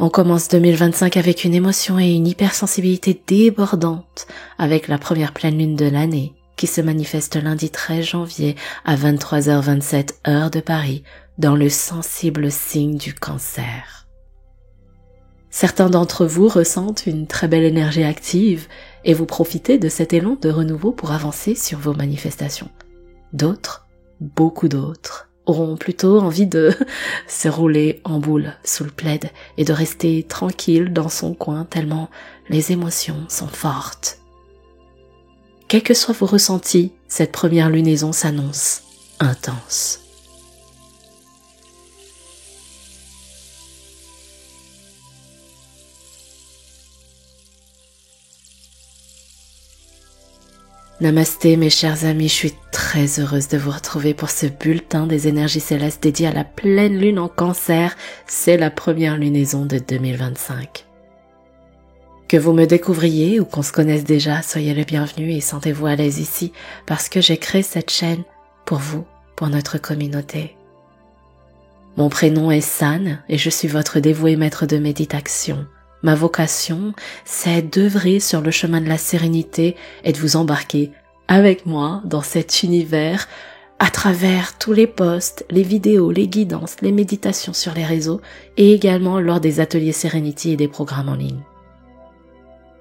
On commence 2025 avec une émotion et une hypersensibilité débordante avec la première pleine lune de l'année qui se manifeste lundi 13 janvier à 23h27 heure de Paris dans le sensible signe du Cancer. Certains d'entre vous ressentent une très belle énergie active et vous profitez de cet élan de renouveau pour avancer sur vos manifestations. D'autres, beaucoup d'autres, auront plutôt envie de se rouler en boule sous le plaid et de rester tranquille dans son coin tellement les émotions sont fortes. Quels que soient vos ressentis, cette première lunaison s'annonce intense. Namasté mes chers amis, je suis très heureuse de vous retrouver pour ce bulletin des énergies célestes dédié à la pleine lune en Cancer. C'est la première lunaison de 2025. Que vous me découvriez ou qu'on se connaisse déjà, soyez le bienvenu et sentez-vous à l'aise ici parce que j'ai créé cette chaîne pour vous, pour notre communauté. Mon prénom est San et je suis votre dévoué maître de méditation. Ma vocation, c'est d'œuvrer sur le chemin de la sérénité et de vous embarquer avec moi dans cet univers à travers tous les posts, les vidéos, les guidances, les méditations sur les réseaux et également lors des ateliers Serenity et des programmes en ligne.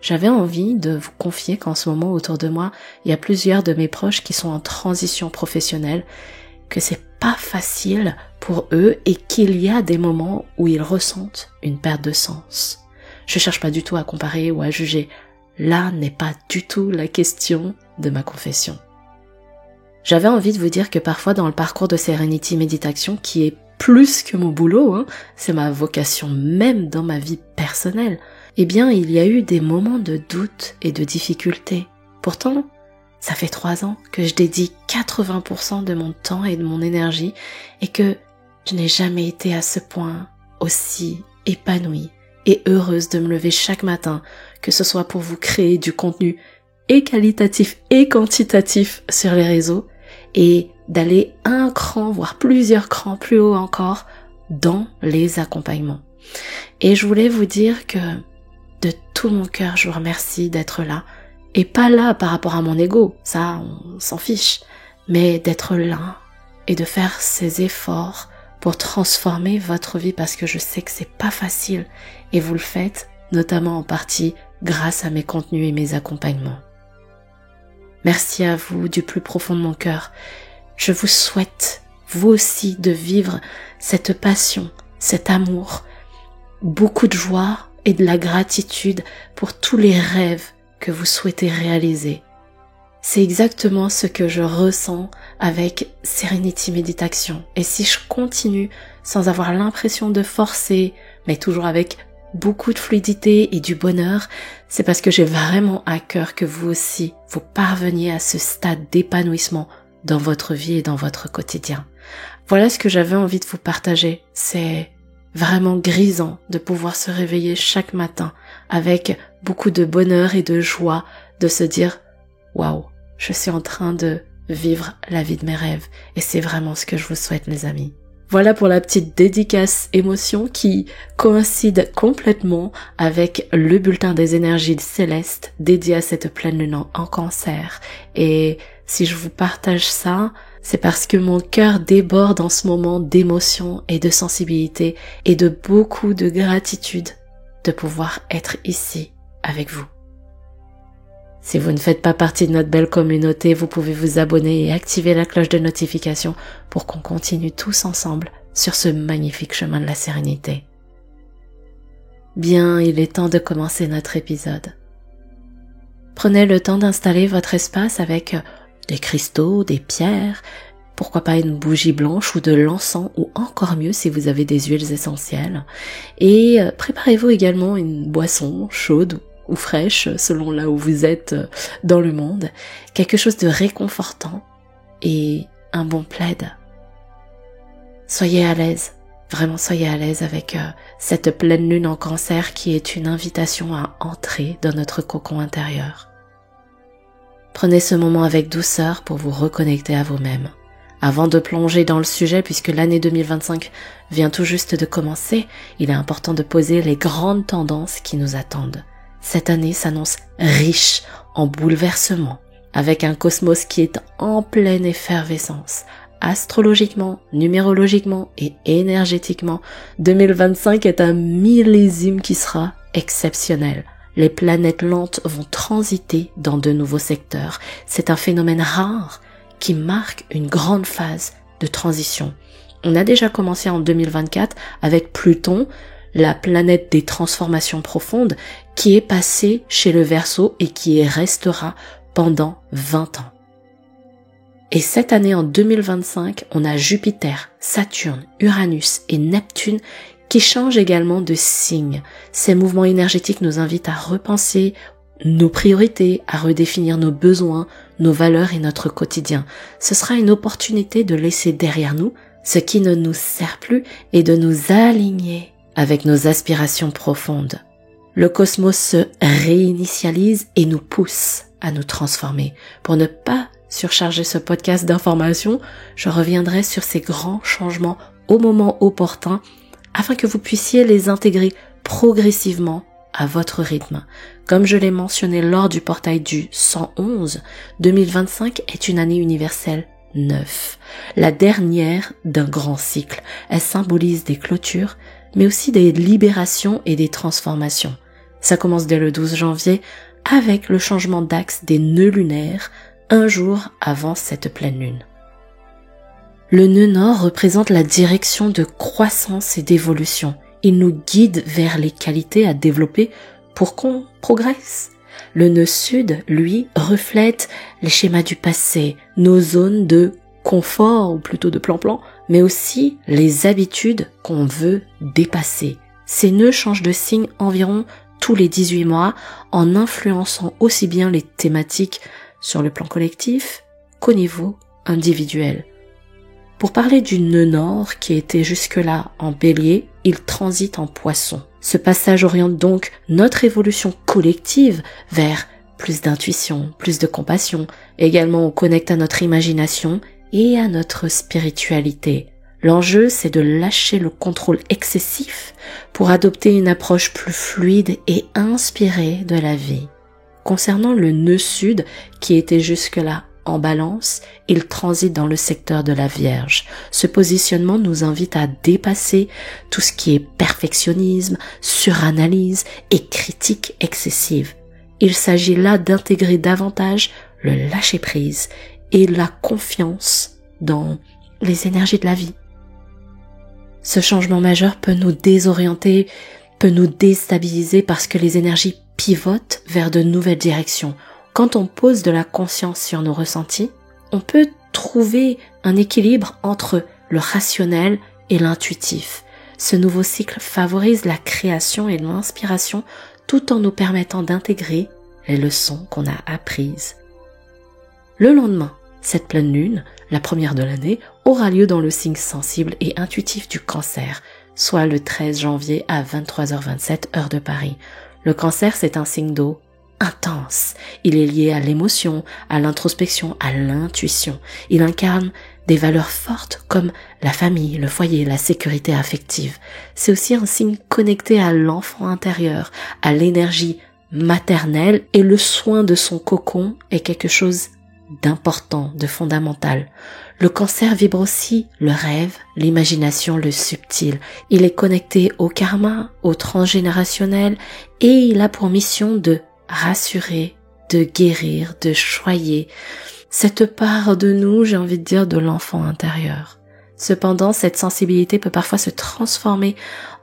J'avais envie de vous confier qu'en ce moment autour de moi, il y a plusieurs de mes proches qui sont en transition professionnelle, que c'est pas facile pour eux et qu'il y a des moments où ils ressentent une perte de sens. Je cherche pas du tout à comparer ou à juger. Là n'est pas du tout la question de ma confession. J'avais envie de vous dire que parfois dans le parcours de Serenity Méditation, qui est plus que mon boulot, c'est ma vocation même dans ma vie personnelle, eh bien il y a eu des moments de doute et de difficulté. Pourtant, ça fait 3 ans que je dédie 80% de mon temps et de mon énergie et que je n'ai jamais été à ce point aussi épanouie et heureuse de me lever chaque matin, que ce soit pour vous créer du contenu et qualitatif et quantitatif sur les réseaux et d'aller un cran, voire plusieurs crans plus haut encore dans les accompagnements. Et je voulais vous dire que de tout mon cœur, je vous remercie d'être là et pas là par rapport à mon ego, ça on s'en fiche, mais d'être là et de faire ces efforts pour transformer votre vie parce que je sais que c'est pas facile et vous le faites notamment en partie grâce à mes contenus et mes accompagnements. Merci à vous du plus profond de mon cœur. Je vous souhaite vous aussi de vivre cette passion, cet amour, beaucoup de joie et de la gratitude pour tous les rêves que vous souhaitez réaliser. C'est exactement ce que je ressens avec Serenity Méditation. Et si je continue sans avoir l'impression de forcer, mais toujours avec beaucoup de fluidité et du bonheur, c'est parce que j'ai vraiment à cœur que vous aussi, vous parveniez à ce stade d'épanouissement dans votre vie et dans votre quotidien. Voilà ce que j'avais envie de vous partager. C'est vraiment grisant de pouvoir se réveiller chaque matin avec beaucoup de bonheur et de joie, de se dire « Waouh, je suis en train de vivre la vie de mes rêves » et c'est vraiment ce que je vous souhaite les amis. Voilà pour la petite dédicace émotion qui coïncide complètement avec le bulletin des énergies célestes dédié à cette pleine lune en Cancer. Et si je vous partage ça, c'est parce que mon cœur déborde en ce moment d'émotion et de sensibilité et de beaucoup de gratitude de pouvoir être ici avec vous. Si vous ne faites pas partie de notre belle communauté, vous pouvez vous abonner et activer la cloche de notification pour qu'on continue tous ensemble sur ce magnifique chemin de la sérénité. Bien, il est temps de commencer notre épisode. Prenez le temps d'installer votre espace avec des cristaux, des pierres, pourquoi pas une bougie blanche ou de l'encens ou encore mieux si vous avez des huiles essentielles. Et préparez-vous également une boisson chaude ou fraîche selon là où vous êtes dans le monde, quelque chose de réconfortant et un bon plaid. Soyez à l'aise, vraiment soyez à l'aise avec cette pleine lune en Cancer qui est une invitation à entrer dans notre cocon intérieur. Prenez ce moment avec douceur pour vous reconnecter à vous-même, Avant de plonger dans le sujet, puisque l'année 2025 vient tout juste de commencer, il est important de poser les grandes tendances qui nous attendent. Cette année s'annonce riche en bouleversements, avec un cosmos qui est en pleine effervescence. Astrologiquement, numérologiquement et énergétiquement, 2025 est un millésime qui sera exceptionnel. Les planètes lentes vont transiter dans de nouveaux secteurs. C'est un phénomène rare qui marque une grande phase de transition. On a déjà commencé en 2024 avec Pluton, la planète des transformations profondes, qui est passée chez le Verseau et qui y restera pendant 20 ans. Et cette année, en 2025, on a Jupiter, Saturne, Uranus et Neptune qui changent également de signe. Ces mouvements énergétiques nous invitent à repenser nos priorités, à redéfinir nos besoins, nos valeurs et notre quotidien. Ce sera une opportunité de laisser derrière nous ce qui ne nous sert plus et de nous aligner avec nos aspirations profondes. Le cosmos se réinitialise et nous pousse à nous transformer. Pour ne pas surcharger ce podcast d'informations, je reviendrai sur ces grands changements au moment opportun afin que vous puissiez les intégrer progressivement à votre rythme. Comme je l'ai mentionné lors du portail du 111, 2025 est une année universelle 9, la dernière d'un grand cycle. Elle symbolise des clôtures, mais aussi des libérations et des transformations. Ça commence dès le 12 janvier avec le changement d'axe des nœuds lunaires, un jour avant cette pleine lune. Le nœud nord représente la direction de croissance et d'évolution. Il nous guide vers les qualités à développer pour qu'on progresse. Le nœud sud, lui, reflète les schémas du passé, nos zones de confort, ou plutôt de plan-plan, mais aussi les habitudes qu'on veut dépasser. Ces nœuds changent de signe environ tous les 18 mois, en influençant aussi bien les thématiques sur le plan collectif qu'au niveau individuel. Pour parler du nœud nord qui était jusque-là en bélier, il transite en poisson. Ce passage oriente donc notre évolution collective vers plus d'intuition, plus de compassion. Également, on connecte à notre imagination et à notre spiritualité. L'enjeu, c'est de lâcher le contrôle excessif pour adopter une approche plus fluide et inspirée de la vie. Concernant le nœud sud, qui était jusque-là en balance, il transite dans le secteur de la Vierge. Ce positionnement nous invite à dépasser tout ce qui est perfectionnisme, suranalyse et critique excessive. Il s'agit là d'intégrer davantage le lâcher-prise et la confiance dans les énergies de la vie. Ce changement majeur peut nous désorienter, peut nous déstabiliser parce que les énergies pivotent vers de nouvelles directions. Quand on pose de la conscience sur nos ressentis, on peut trouver un équilibre entre le rationnel et l'intuitif. Ce nouveau cycle favorise la création et l'inspiration tout en nous permettant d'intégrer les leçons qu'on a apprises. Le lendemain, cette pleine lune, la première de l'année, aura lieu dans le signe sensible et intuitif du Cancer, soit le 13 janvier à 23h27 heure de Paris. Le Cancer, c'est un signe d'eau intense. Il est lié à l'émotion, à l'introspection, à l'intuition. Il incarne des valeurs fortes comme la famille, le foyer, la sécurité affective. C'est aussi un signe connecté à l'enfant intérieur, à l'énergie maternelle, et le soin de son cocon est quelque chose d'important, de fondamental. Le Cancer vibre aussi le rêve, l'imagination, le subtil. Il est connecté au karma, au transgénérationnel, et il a pour mission de rassurer, de guérir, de choyer cette part de nous, j'ai envie de dire, de l'enfant intérieur. Cependant, cette sensibilité peut parfois se transformer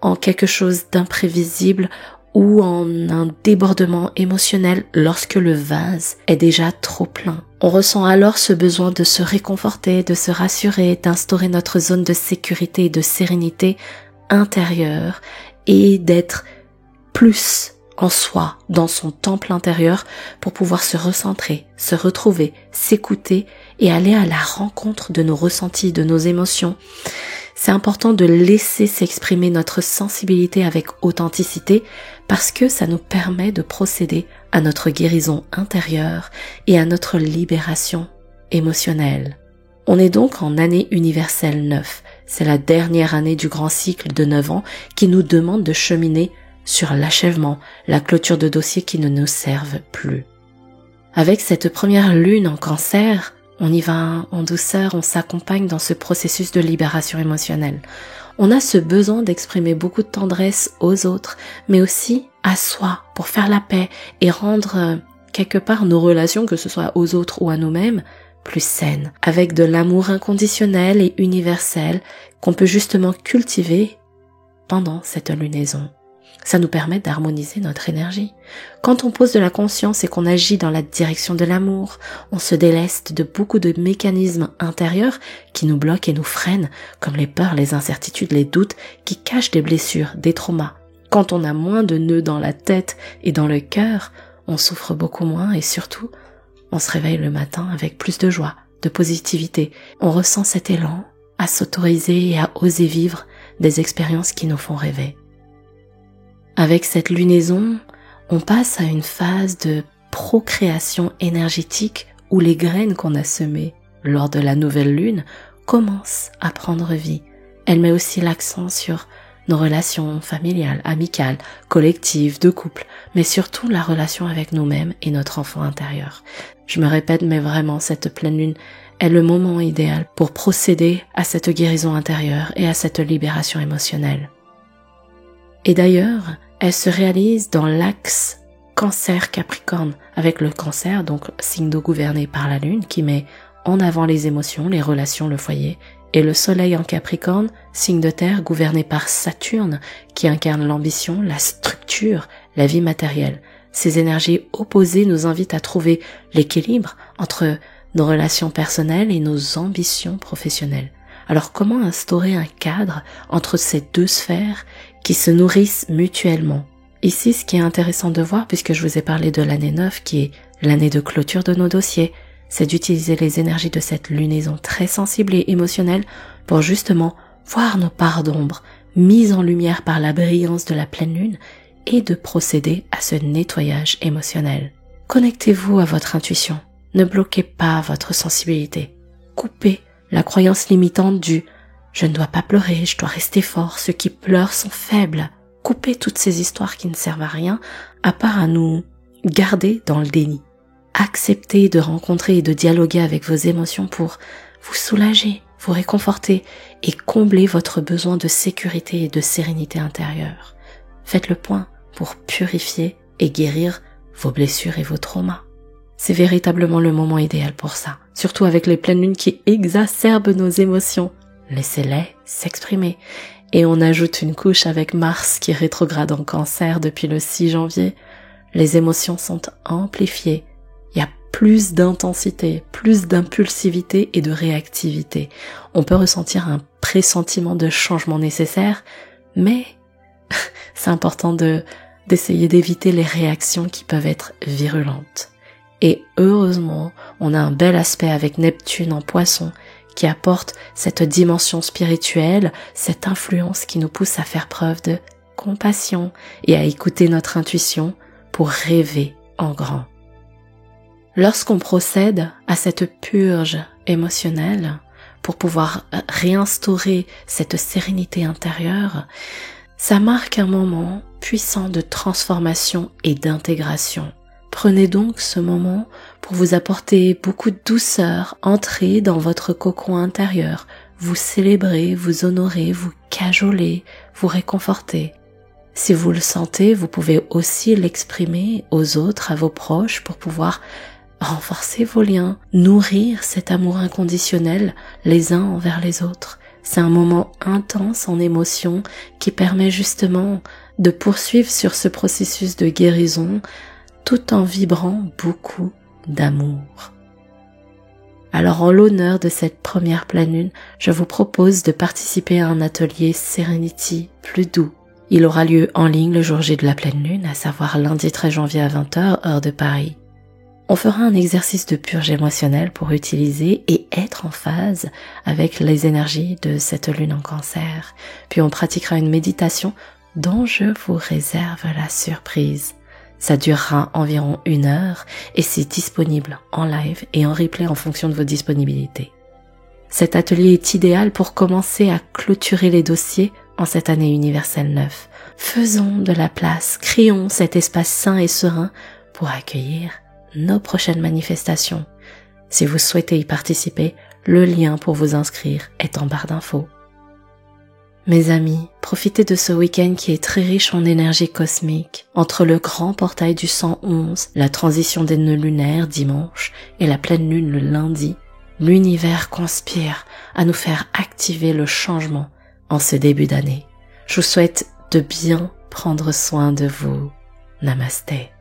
en quelque chose d'imprévisible ou en un débordement émotionnel lorsque le vase est déjà trop plein. On ressent alors ce besoin de se réconforter, de se rassurer, d'instaurer notre zone de sécurité et de sérénité intérieure et d'être plus en soi, dans son temple intérieur, pour pouvoir se recentrer, se retrouver, s'écouter et aller à la rencontre de nos ressentis, de nos émotions. C'est important de laisser s'exprimer notre sensibilité avec authenticité parce que ça nous permet de procéder à notre guérison intérieure et à notre libération émotionnelle. On est donc en année universelle 9. C'est la dernière année du grand cycle de 9 ans qui nous demande de cheminer sur l'achèvement, la clôture de dossiers qui ne nous servent plus. Avec cette première lune en Cancer, on y va en douceur, on s'accompagne dans ce processus de libération émotionnelle. On a ce besoin d'exprimer beaucoup de tendresse aux autres, mais aussi à soi, pour faire la paix et rendre quelque part nos relations, que ce soit aux autres ou à nous-mêmes, plus saines, avec de l'amour inconditionnel et universel qu'on peut justement cultiver pendant cette lunaison. Ça nous permet d'harmoniser notre énergie. Quand on pose de la conscience et qu'on agit dans la direction de l'amour, on se déleste de beaucoup de mécanismes intérieurs qui nous bloquent et nous freinent, comme les peurs, les incertitudes, les doutes, qui cachent des blessures, des traumas. Quand on a moins de nœuds dans la tête et dans le cœur, on souffre beaucoup moins et surtout, on se réveille le matin avec plus de joie, de positivité. On ressent cet élan à s'autoriser et à oser vivre des expériences qui nous font rêver. Avec cette lunaison, on passe à une phase de procréation énergétique où les graines qu'on a semées lors de la nouvelle lune commencent à prendre vie. Elle met aussi l'accent sur nos relations familiales, amicales, collectives, de couple, mais surtout la relation avec nous-mêmes et notre enfant intérieur. Je me répète, mais vraiment, cette pleine lune est le moment idéal pour procéder à cette guérison intérieure et à cette libération émotionnelle. Et d'ailleurs, elle se réalise dans l'axe Cancer-Capricorne, avec le Cancer, donc signe d'eau gouverné par la Lune, qui met en avant les émotions, les relations, le foyer, et le Soleil en Capricorne, signe de terre gouverné par Saturne, qui incarne l'ambition, la structure, la vie matérielle. Ces énergies opposées nous invitent à trouver l'équilibre entre nos relations personnelles et nos ambitions professionnelles. Alors comment instaurer un cadre entre ces deux sphères qui se nourrissent mutuellement? Ici, ce qui est intéressant de voir, puisque je vous ai parlé de l'année 9, qui est l'année de clôture de nos dossiers, c'est d'utiliser les énergies de cette lunaison très sensible et émotionnelle pour justement voir nos parts d'ombre mises en lumière par la brillance de la pleine lune et de procéder à ce nettoyage émotionnel. Connectez-vous à votre intuition. Ne bloquez pas votre sensibilité. Coupez la croyance limitante du « je ne dois pas pleurer, je dois rester fort, ceux qui pleurent sont faibles ». Coupez toutes ces histoires qui ne servent à rien, à part à nous garder dans le déni. Acceptez de rencontrer et de dialoguer avec vos émotions pour vous soulager, vous réconforter et combler votre besoin de sécurité et de sérénité intérieure. Faites le point pour purifier et guérir vos blessures et vos traumas. C'est véritablement le moment idéal pour ça, surtout avec les pleines lunes qui exacerbent nos émotions. Laissez-les s'exprimer. Et on ajoute une couche avec Mars qui rétrograde en Cancer depuis le 6 janvier. Les émotions sont amplifiées. Il y a plus d'intensité, plus d'impulsivité et de réactivité. On peut ressentir un pressentiment de changement nécessaire, mais c'est important d'essayer d'éviter les réactions qui peuvent être virulentes. Et heureusement, on a un bel aspect avec Neptune en Poisson qui apporte cette dimension spirituelle, cette influence qui nous pousse à faire preuve de compassion et à écouter notre intuition pour rêver en grand. Lorsqu'on procède à cette purge émotionnelle pour pouvoir réinstaurer cette sérénité intérieure, ça marque un moment puissant de transformation et d'intégration. Prenez donc ce moment pour vous apporter beaucoup de douceur, entrez dans votre cocon intérieur, vous célébrez, vous honorez, vous cajolez, vous réconfortez. Si vous le sentez, vous pouvez aussi l'exprimer aux autres, à vos proches, pour pouvoir renforcer vos liens, nourrir cet amour inconditionnel les uns envers les autres. C'est un moment intense en émotion qui permet justement de poursuivre sur ce processus de guérison tout en vibrant beaucoup d'amour. Alors en l'honneur de cette première pleine lune, je vous propose de participer à un atelier Serenity plus doux. Il aura lieu en ligne le jour J de la pleine lune, à savoir lundi 13 janvier à 20h, heure de Paris. On fera un exercice de purge émotionnelle pour utiliser et être en phase avec les énergies de cette lune en Cancer. Puis on pratiquera une méditation dont je vous réserve la surprise. Ça durera environ 1 heure et c'est disponible en live et en replay en fonction de vos disponibilités. Cet atelier est idéal pour commencer à clôturer les dossiers en cette année universelle 9. Faisons de la place, créons cet espace sain et serein pour accueillir nos prochaines manifestations. Si vous souhaitez y participer, le lien pour vous inscrire est en barre d'infos. Mes amis, profitez de ce week-end qui est très riche en énergie cosmique. Entre le grand portail du 111, la transition des nœuds lunaires dimanche et la pleine lune le lundi, l'univers conspire à nous faire activer le changement en ce début d'année. Je vous souhaite de bien prendre soin de vous. Namasté.